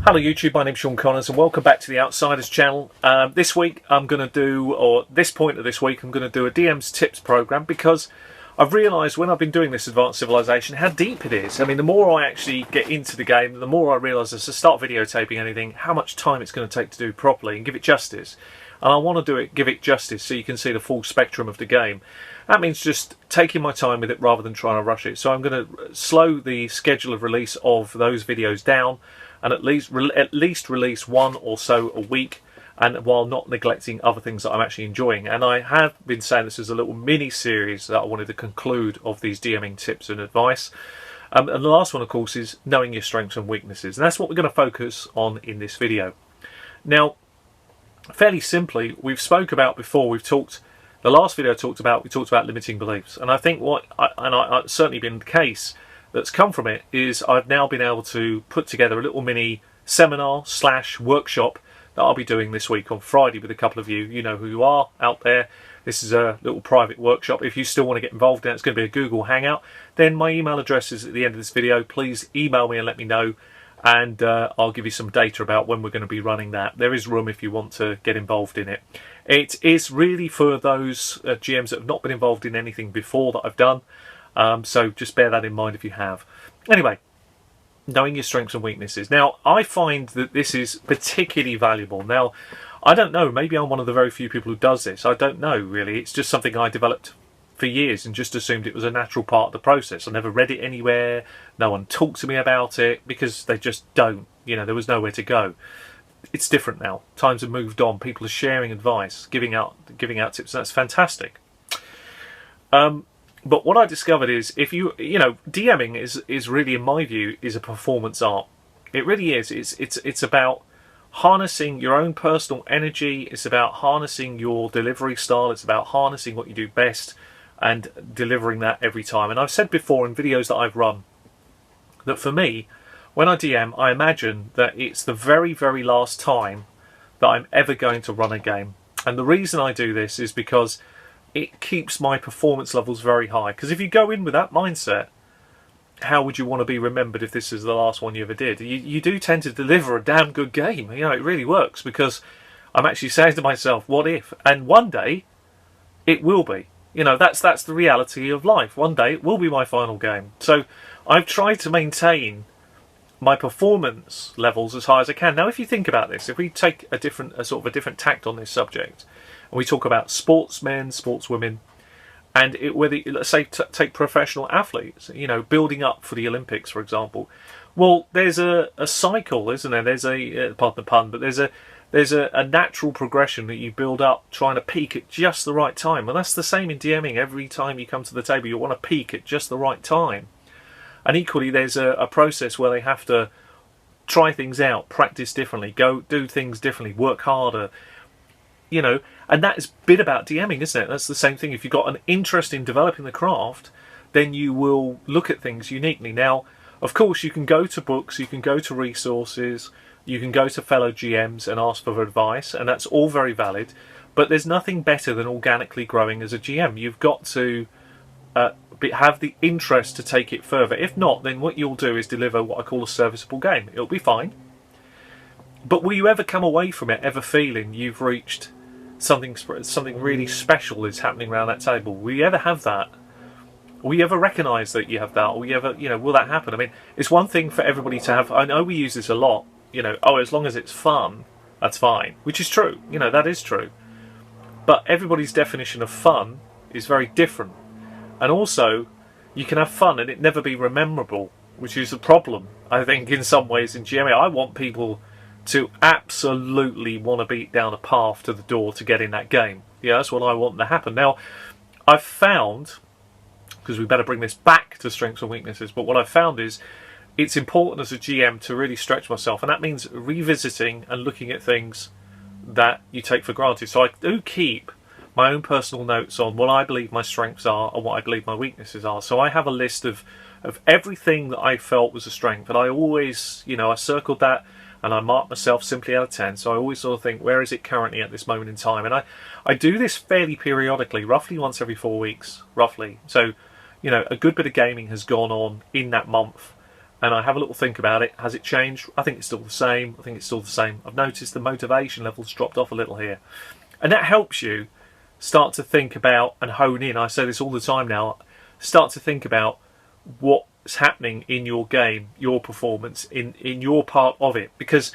Hello YouTube, my name's Sean Connors and welcome back to the Outsiders channel. This week I'm going to do, or this point of this week, I'm going to do a DM's tips program because I've realised when I've been doing this Advanced Civilization how deep it is. I mean, the more I actually get into the game, the more I realise as I start videotaping anything, how much time it's going to take to do properly and give it justice. And I want to give it justice so you can see the full spectrum of the game. That means just taking my time with it rather than trying to rush it. So I'm going to slow the schedule of release of those videos down and at least release one or so a week, and while not neglecting other things that I'm actually enjoying. And I have been saying this is a little mini series that I wanted to conclude of these DMing tips and advice. And the last one, of course, is knowing your strengths and weaknesses, and that's what we're going to focus on in this video. Now, fairly simply, we've spoke about before. The last video we talked about limiting beliefs, and I think it's certainly been the case that's come from it is I've now been able to put together a little mini seminar / workshop that I'll be doing this week on Friday with a couple of you. You know who you are out there. This is a little private workshop. If you still want to get involved in it, it's going to be a Google Hangout. Then my email address is at the end of this video. Please email me and let me know, and I'll give you some data about when we're going to be running that. There is room if you want to get involved in it. It is really for those GMs that have not been involved in anything before that I've done. So just bear that in mind if you have. Anyway, knowing your strengths and weaknesses. Now, I find that this is particularly valuable. Now, I don't know, maybe I'm one of the very few people who does this. I don't know, really. It's just something I developed for years and just assumed it was a natural part of the process. I never read it anywhere. No one talked to me about it because they just don't. You know, there was nowhere to go. It's different now. Times have moved on. People are sharing advice, giving out tips, and that's fantastic. But what I discovered is DMing is really, in my view, is a performance art. It really is. It's about harnessing your own personal energy. It's about harnessing your delivery style. It's about harnessing what you do best and delivering that every time. And I've said before in videos that I've run that for me, when I DM, I imagine that it's the very, very last time that I'm ever going to run a game. And the reason I do this is because it keeps my performance levels very high. Because if you go in with that mindset, how would you want to be remembered if this is the last one you ever did? You do tend to deliver a damn good game. You know, it really works because I'm actually saying to myself, what if? And one day, it will be. You know, that's the reality of life. One day, it will be my final game. So I've tried to maintain my performance levels as high as I can. Now, if you think about this, if we take a sort of a different tact on this subject, and we talk about sportsmen, sportswomen, and let's say take professional athletes, you know, building up for the Olympics, for example. Well, there's a cycle, isn't there? There's pardon the pun, but there's a natural progression that you build up, trying to peak at just the right time. And that's the same in DMing. Every time you come to the table, you want to peak at just the right time. And equally, there's a process where they have to try things out, practice differently, go do things differently, work harder. You know, and that is a bit about DMing, isn't it? That's the same thing. If you've got an interest in developing the craft, then you will look at things uniquely. Now, of course, you can go to books, you can go to resources, you can go to fellow GMs and ask for advice, and that's all very valid. But there's nothing better than organically growing as a GM. You've got to have the interest to take it further. If not, then what you'll do is deliver what I call a serviceable game. It'll be fine. But will you ever come away from it ever feeling you've reached something really special is happening around that table? Will you ever have that? Will you ever recognise that you have that? Or will you ever, will that happen? I mean, it's one thing for everybody to have. I know we use this a lot. As long as it's fun, that's fine. Which is true. That is true. But everybody's definition of fun is very different. And also, you can have fun and it never be memorable, which is a problem, I think, in some ways in GMA. I want people to absolutely want to beat down a path to the door to get in that game. Yeah, that's what I want to happen. Now, I've found, because we better bring this back to strengths and weaknesses, but what I've found is it's important as a GM to really stretch myself, and that means revisiting and looking at things that you take for granted. So I do keep my own personal notes on what I believe my strengths are and what I believe my weaknesses are. So I have a list of everything that I felt was a strength, and I always, I circled that, and I mark myself simply out of 10. So I always sort of think, where is it currently at this moment in time? And I do this fairly periodically, roughly once every 4 weeks, roughly. So, a good bit of gaming has gone on in that month. and I have a little think about it. Has it changed? I think it's still the same. I think it's still the same. I've noticed the motivation levels dropped off a little here. And that helps you start to think about and hone in. I say this all the time now. Start to think about what's happening in your game, your performance, in your part of it. Because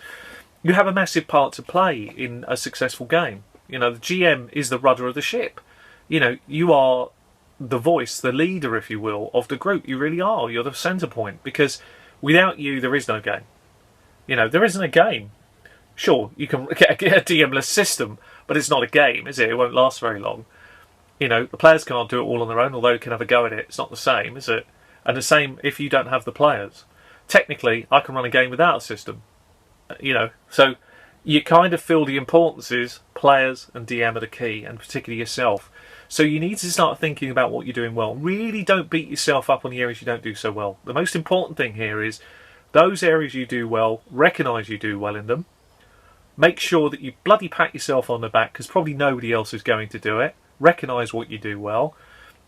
you have a massive part to play in a successful game. You know, the GM is the rudder of the ship. You know, you are the voice, the leader, if you will, of the group. You really are. You're the centre point, because without you, there is no game. You know, there isn't a game. Sure, you can get a DM-less system, but it's not a game, is it? It won't last very long. You know, the players can't do it all on their own, although they can have a go at it. It's not the same, is it? And the same if you don't have the players. Technically, I can run a game without a system. You know, so you kind of feel the importance is players and DM are the key, and particularly yourself. So you need to start thinking about what you're doing well. Really don't beat yourself up on the areas you don't do so well. The most important thing here is those areas you do well, recognise you do well in them. Make sure that you bloody pat yourself on the back, because probably nobody else is going to do it. Recognise what you do well.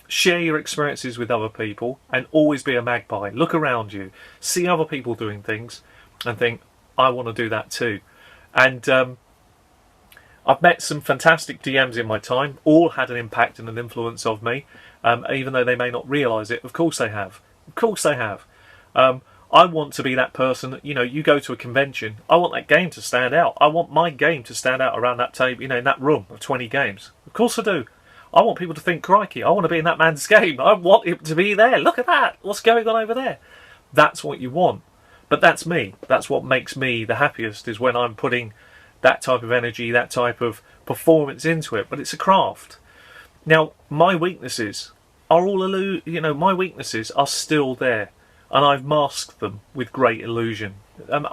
Share your experiences with other people, and always be a magpie. Look around you. See other people doing things and think, I want to do that too. And I've met some fantastic DMs in my time. All had an impact and an influence of me, even though they may not realise it. Of course they have. Of course they have. I want to be that person that, you know, you go to a convention, I want that game to stand out. I want my game to stand out around that table, you know, in that room of 20 games. Of course I do. I want people to think, crikey, I want to be in that man's game. I want it to be there. Look at that. What's going on over there? That's what you want. But that's me. That's what makes me the happiest, is when I'm putting that type of energy, that type of performance into it. But it's a craft. Now, my weaknesses are all my weaknesses are still there, and I've masked them with great illusion.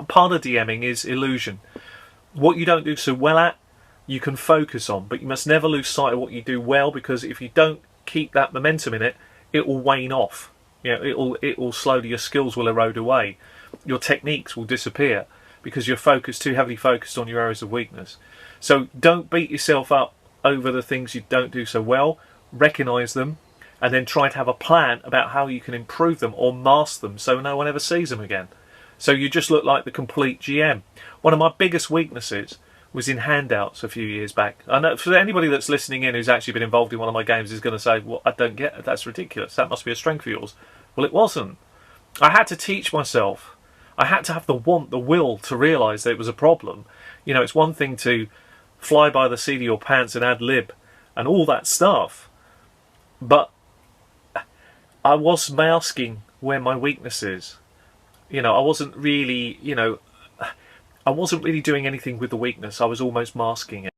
Part of DMing is illusion. What you don't do so well at, you can focus on, but you must never lose sight of what you do well, because if you don't keep that momentum in it, it will wane off. You know, it will slowly, your skills will erode away. Your techniques will disappear because you're too heavily focused on your areas of weakness. So don't beat yourself up over the things you don't do so well. Recognise them, and then try to have a plan about how you can improve them or mask them so no one ever sees them again. So you just look like the complete GM. One of my biggest weaknesses was in handouts a few years back. I know for anybody that's listening in who's actually been involved in one of my games is going to say, well, I don't get it, that's ridiculous, that must be a strength of yours. Well, it wasn't. I had to teach myself. I had to have the will to realise that it was a problem. You know, it's one thing to fly by the seat of your pants and ad lib and all that stuff, but I was masking where my weakness is. You know, I wasn't really doing anything with the weakness. I was almost masking it.